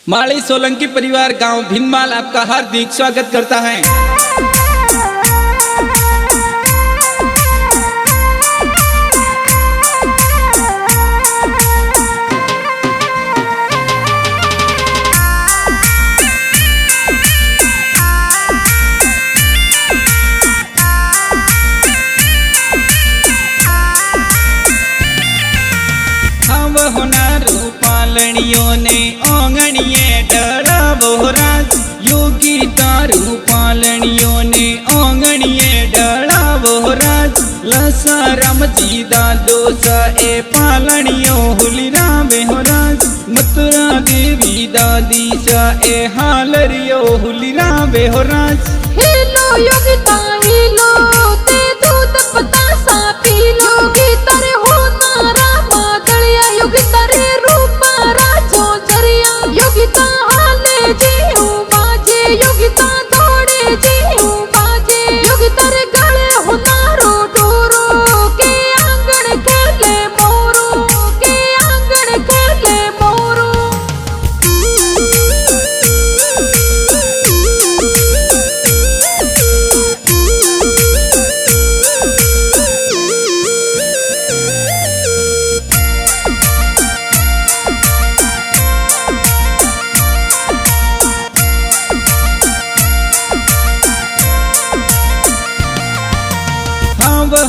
माली सोलंकी परिवार गांव भिनमाल आपका हार्दिक स्वागत करता है। पालनियों ने ओंगणिये डरा बोराज योगी तारू पालनियों ने ओंगणिये डरा बोराज लसा राम जी दादो सा ए पालनियों हुलिरा बेहोराज मथुरा देवी दादी सा ए हालरियो हुलिरा बेहोराज। हेलो योगिता हेलो ते दूध पता सा पी लो योगिता रे हो नारा मादलिया योगिता रे योगिता हाले जीऊ बाजे योगिता दौड़े जीऊ बाजे योगिता रे गले हुनारो डोरो के आंगन खेले मोरो के आंगन खेले मोरो।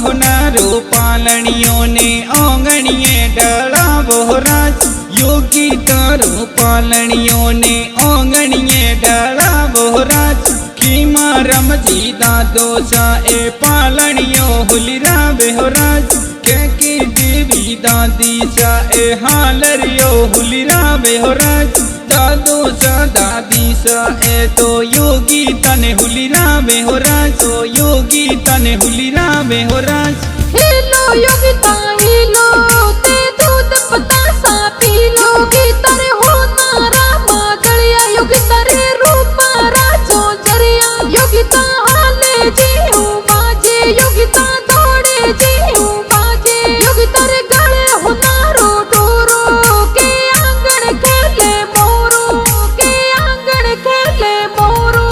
होनारो पालनियों ने ओंगणिये डरा बोराज योगी तारो पालनियों ने ओंगणिये डरा बोराज खीमा रम जी दादो सा ए पालनियो हुलिरा बेहोराज के देवी दादी सा ए हालरियो हुलिरा बेहोराज दादो सा दादी सा ए तो योगी तने हुलिरा बेहोराज तो योगी तने हुलिरा बेहोराज। हेलो योगिता हेलो ते दूध पता सा पी लो योगिता रे हो नारा मादलिया योगिता रे रूपा राजो जरिया योगिता हाले जीऊ बाजे योगिता दौड़े जीऊ बाजे योगिता रे गले हुनारो डोरो के आंगन खेले मोरो के आंगन खेले मोरो।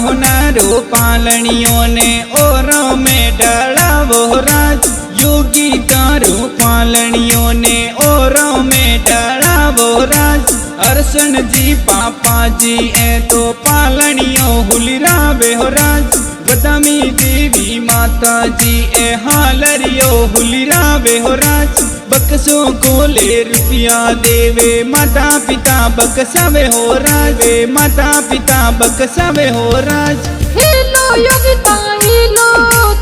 होनारो पालनियों ने ओरों में डरा बोराज योगी तारो पालनियों ने ओरों में डरा बोराज अर्शन जी पापा जी ए तो पालनियों हुलिरा बेहोराज बदामी देवी माता जी ए हालरियो हुलिरा बेहोराज बक्सों को ले रुपया देवे माता पिता बक्सावे हो राज वे माता पिता बक्सावे हो राज। हेलो योगिता हेलो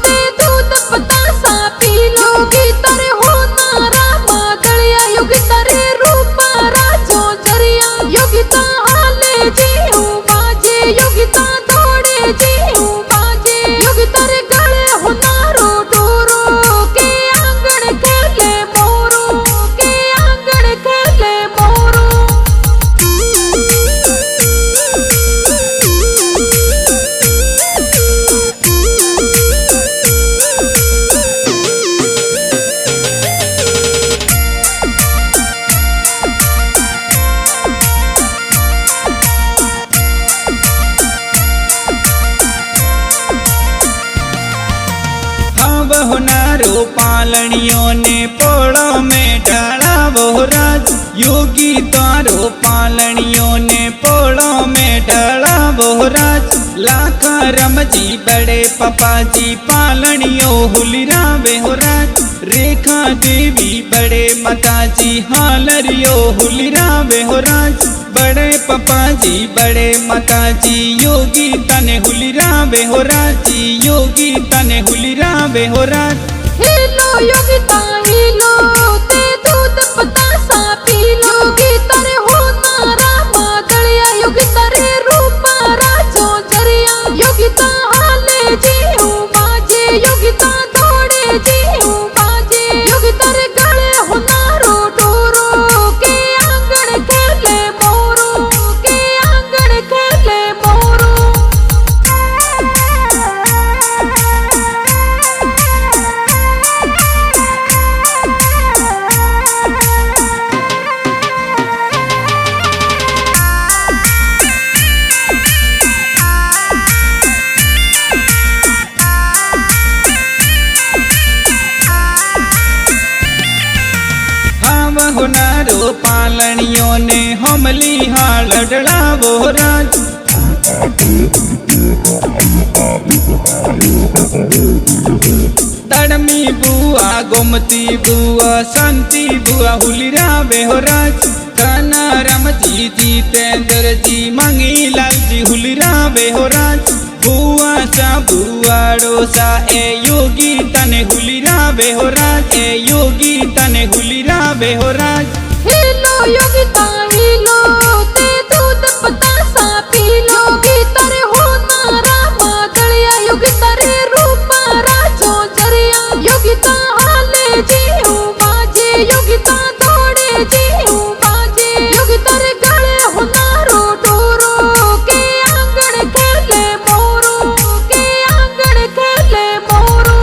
ते दूध पता सा पी लो योगिता रे हो नारा मादलिया योगिता रे रूपा राजो जरिया योगिता हाले जीऊ बाजे योगिता दौड़े जीऊ बाजे योगिता रे गले हुनारो डोरो के आंगन खेले मोरो के आंगन खेले मोरो। होनारो पालनियों ने पोड़ों में डाला बोराज योगी तारो पालनियों ने पोड़ों में डाला बोराज लाखा रम जी बड़े पापा जी पालनियों हुलिरा बेहोराज रेखा देवी बड़े माता जी हालरियो हुलिरा बेहोराज बड़े पापा जी बड़े माता जी योगी तने हुलिरा बेहोराज जी योगी तने हुलिरा बेहोराज। हेलो योगिता हेलो ते दूध पता सा पी लो योगिता रे हो नारा मादलिया होनारो पालनियों ने हमली हाल डड़ावो राज। तड़मी बुआ गोमती बुआ शांति बुआ हुलिरावे हो राज। काना राम जी जितेंद्र जी मंगी लाल जी हुलिरावे हो राज। बुआ सा बुआड़ो सा ए योगी तने हुलिरावे हो राज। ए योगी तने हुलिरावे हो राज। हिलो योगिता हिलो ते दूध बतासा पीलो। योगिता रे हो नारा मादलिया योगिता रे रूपा राजो जरिया। योगिता हाले जीऊ बाजे योगिता दौड़े जीऊ बाजे। योगिता रे गले हो नारो डोरो के आंगन खेले मोरो। के आंगन खेले मोरो।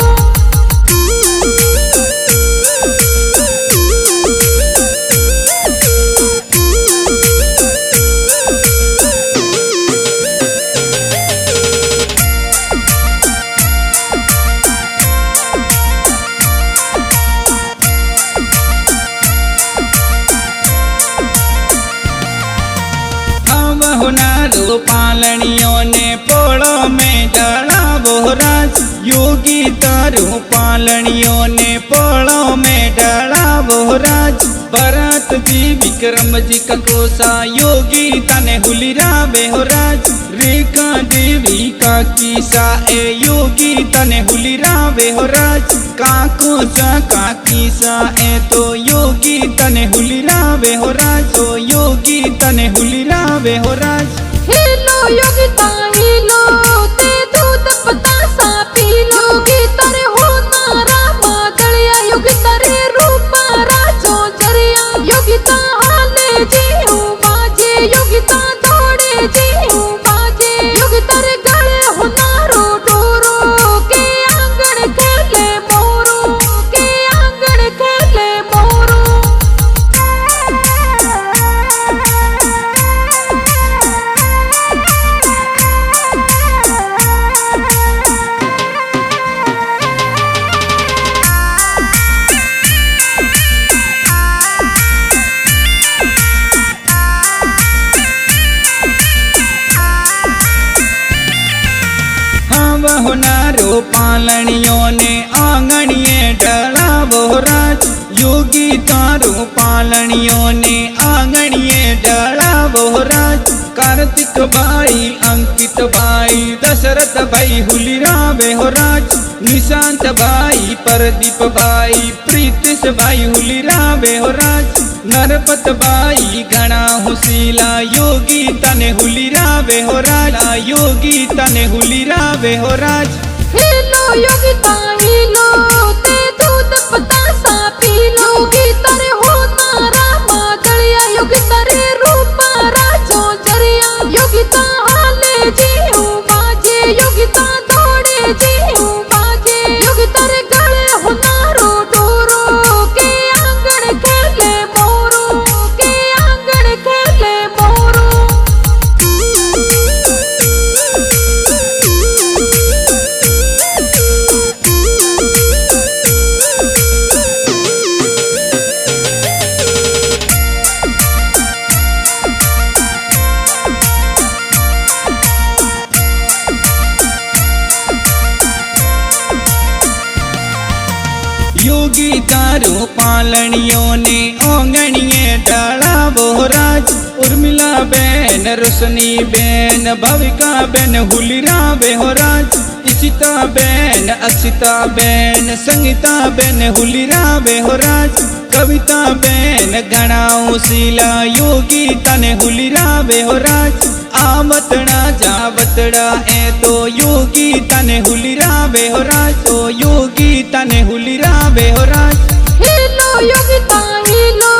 होनारो पालनियों ने पोड़ो में डड़ावो राज। योगी तारो पालनियों ने पोड़ो में डड़ावो राज। भरत जी विक्रम जी का कोसा योगी तने हुलिरावे हो राज। रेखा देवी का कीसा ए योगी तने हुलिरावे हो राज। काको सा का कीसा ए तो योगी तने हुलिरावे हो राज। तो योगी तने हुलिरावे हो राज। हिलो योगिता हिलो ते दूध बतासा पीलो। योगिता रे हो नारा मादलिया योगिता रे रूपा राजो जरिया। योगिता हाले जीऊ बाजे योगिता दौड़े जीऊ बाजे। योगिता रे गले हो नारो डोरो के आंगन खेले मोरो। के आंगन खेले मोरो। होनारो पालनियों ने आंगणिए डड़ावो राज। योगी तारो पालनियों ने आंगणिए डड़ावो राज। कार्तिक भाई अंकित भाई दशरथ भाई हुलिरावे हो राज। निशांत भाई प्रदीप भाई प्रीतिश भाई हुलिरावे हो राज। नरपत भाई घना हुसीला योगी तने हुलिरावे हो राज। योगी तने हुलिरावे हो राज। हिलो योगिता हिलो ते दूध बतासा पीलो। योगिता रे हो नारा मादलिया योगिता रे रूपा राजो जरिया। योगिता हाले जीऊ बाजे योगिता दौड़े जीऊ बाजे। योगिता रे गले हो नारो डोरो के आंगन खेले मोरो। के आंगन खेले मोरो। योगी तारो पालनियों ने आंगणिए डड़ावो राज। उर्मिला बेन रोशनी बेन भविका बेन हुलिरावे हो राज। इशिता बेन अक्षिता बेन संगीता बेन हुलिरावे हो राज। कविता बेन घनाऊ शीला योगी तने हुलिरावे हो राज। आवतड़ा जावतड़ा ए तो योगी तने हुलिरावे हो राज। तो योगी तने हुलिरावे हो राज। हिलो योगिता हिलो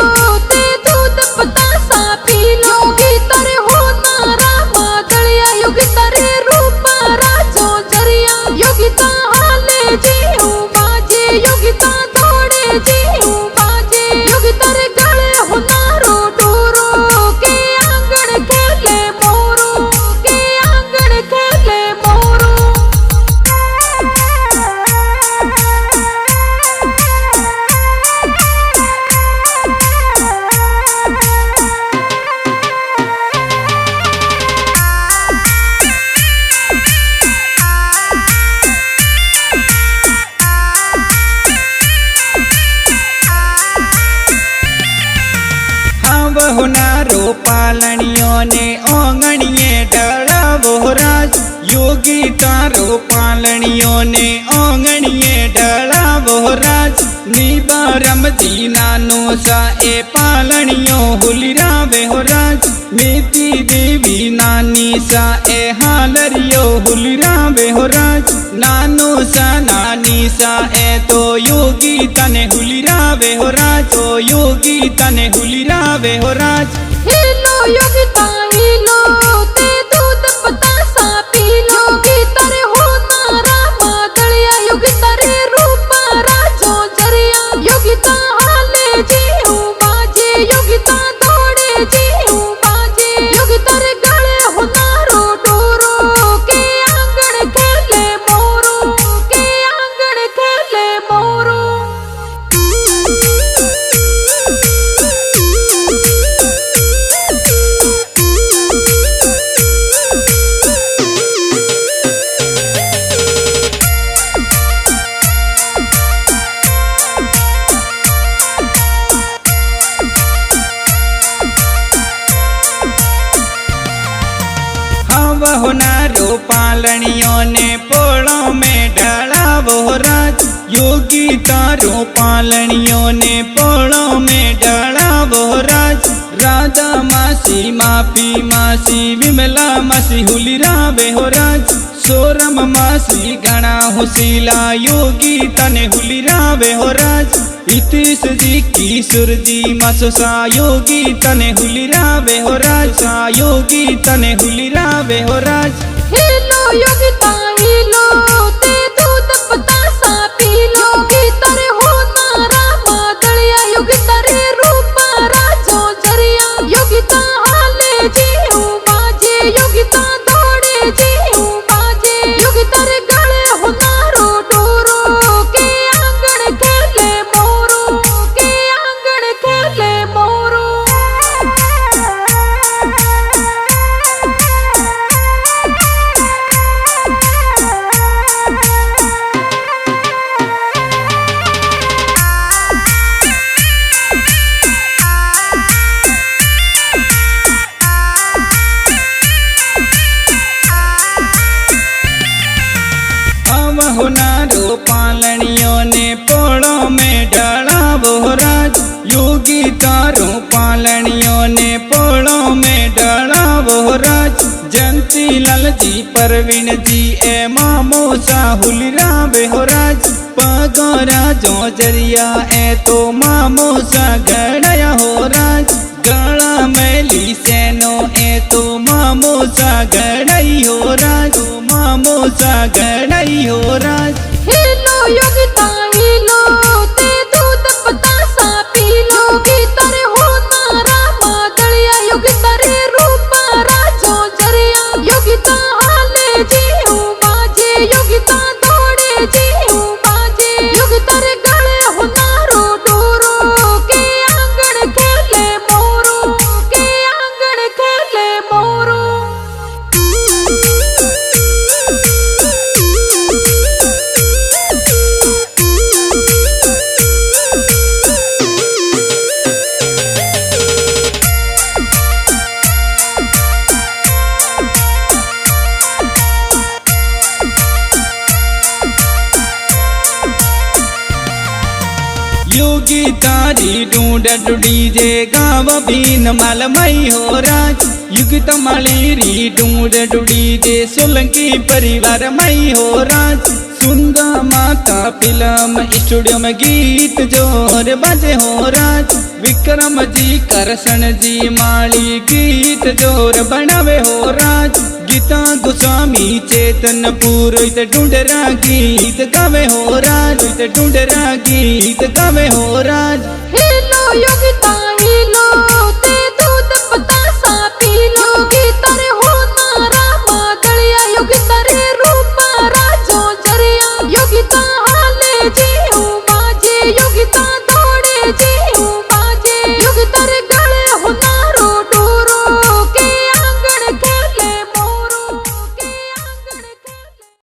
ते दूध बतासा पीलो। योगिता रे हो नारा मादलिया योगिता रे रूपा राजो जरिया। योगिता हाले जीऊ बाजे योगिता दौड़े जीऊ बाजे। योगिता रे गले हो नारो डोरो के आंगन खेले मोरो। के आंगन खेले मोरो। बहुनारो पालणियों ने ओंगणिये डळावो राज। योगी तारो पालणियों ने ओंगणिये डळावो राज। निबारम जी नानो सा ए पालणियों हुलिरावे हो राज। नीति देवी नानी सा ए हालरियो हुलिरावे हो राज। नानो सा नानी सा ए तो योगी तने हुलिरावे हो राज। तो योगी तने हुलिरावे हो राज। हेलो योगी ताईलो ते दूध बतासा पीलो। योगी तारे हो नारा मादलिया। योगी तारे रूप राजो जरिया। योगी ता हाले जी हूँ बाजे। योगी ता दौड़े जी हूँ बाजे। योगी तारे गले हो नारो डोरो। के आंगन खेले मोरो। के आंगन खेले मोरो। बहुनारो पालणियों ने पोलों में डळावो राज। योगी तारो पालणियों ने पोलों में डळावो राज। राधा मासी मापी मासी विमला मासी हुलिरावे हो राज। सोरम मासी गणा हुसीला योगी तने हुलिरावे हो राज। हितेश जी की सुरजी मसुसा योगी तने हुलिरावे हो राज। सा योगी तने हुलिरावे हो राज। हेलो योगी ताईलो ते दूध बतासा पीलो। योगी तारे हो नारा मादलिया। योगी तारे रूप राजो जरिया। योगी ता हाले जी हूँ बाजे। योगी ता दौड़े जी हूँ बाजे। योगी तारे गले हो नारो डोरो। के आंगन खेले मोरो। के आंगन खेले मोरो। बहुनारो पालणियों ने पोलों में डळावो राज। योगी तारो पालणियों ने पोलों में डळावो राज। जंती लाल जी परवीन जी ए मामो सा हुलिरावे हो राज। पगोरा जो जरिया ए तो मामो सा गड़या हो राज। गला मैली सेनो ए तो मामो सा गड़ई हो राज। तो मामो सा गड़ई हो राज। हेलो योगी ताईलो ते दूध बतासा पीलो। योगी तारे हो नारा मादलिया। योगी तारे रूप राजो जरिया। योगी ता हाले जी हूँ बाजे। योगी ता दौड़े जी हूँ बाजे। योगी तारे गले हो नारो डोरो। के आंगन खेले मोरो। के आंगन खेले मोरो। योगी तारी ढूंढ डुडी जे गाव बीन मालमई हो राज। युग तमालीरी ढूंढ डुडी जे सोलंकी परिवार मई हो राज। सुंदर माता फिल्म स्टूडियो में गीत जोर बजे हो राज। विक्रम जी करसन जी माली गीत जोर बनावे हो राज। गीता गोस्वामी चेतन पुरोहित ढूंढरा गीत गावे हो राज। ढूंढरा गीत गावे हो राज। हेलो योगी